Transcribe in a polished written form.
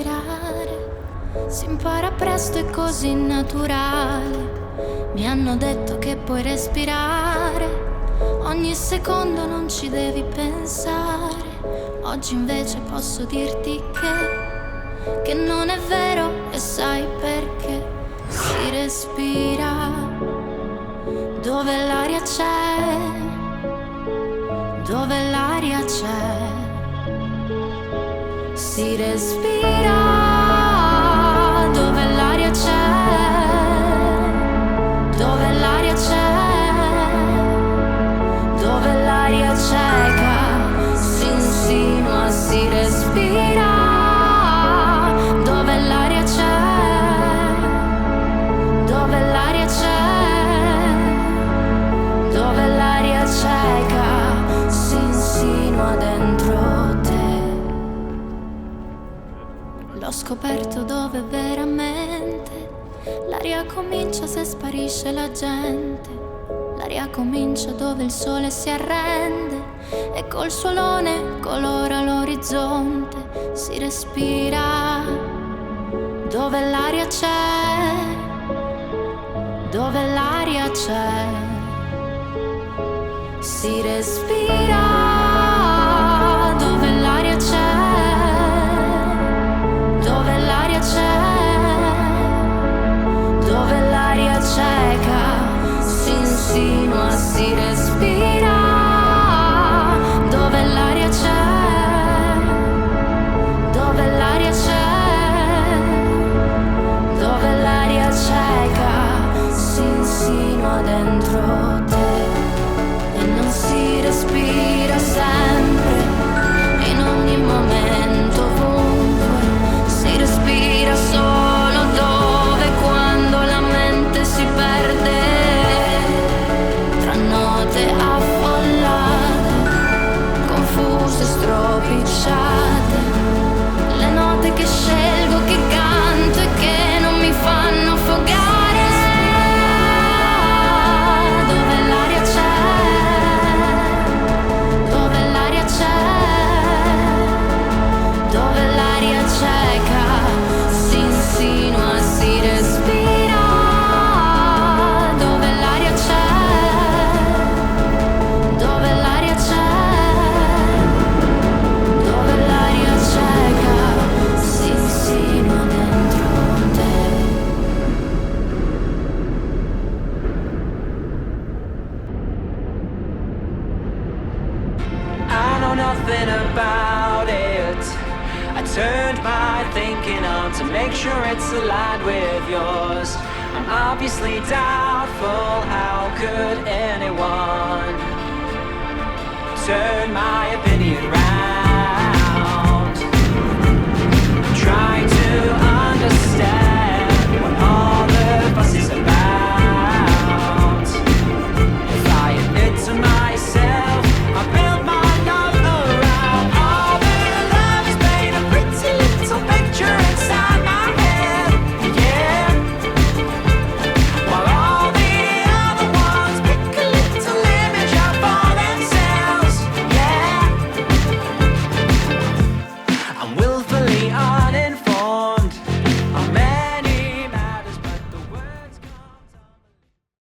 respirare si impara presto, è così naturale. Mi hanno detto che puoi respirare ogni secondo, non ci devi pensare. Oggi invece posso dirti che non è vero, e sai perché? Si respira dove l'aria c'è, dove l'aria c'è. Si respira dove l'aria c'è, dove l'aria c'è, dove l'aria cieca si insinua. Si respira dove l'aria c'è, dove l'aria c'è, dove l'aria cieca si insinua dentro te. L'ho scoperto dove veramente l'aria comincia se sparisce la gente. L'aria comincia dove il sole si arrende e col suo alone colora l'orizzonte. Si respira dove l'aria c'è, dove l'aria c'è. Si respira dove l'aria c'è, dove l'aria c'è, dove l'aria cieca si insinua. Si respira dove l'aria c'è, dove l'aria c'è, dove l'aria cieca si insinua dentro te. E non si respira sempre, in ogni momento, ovunque. Si respira solo dove, quando la mente si perde tra note affollate, confuse, stropicciate. Le note che scelgo, che canto e che non mi fanno affogare. Dove l'aria c'è, dove l'aria c'è, dove l'aria cieca si insinua. Si respira dove l'aria c'è, dove l'aria c'è, dove l'aria cieca si insinua dentro te. I know nothing about it. I turned my thinking on to make sure it's aligned with yours. I'm obviously doubtful, how could anyone turn my opinion right?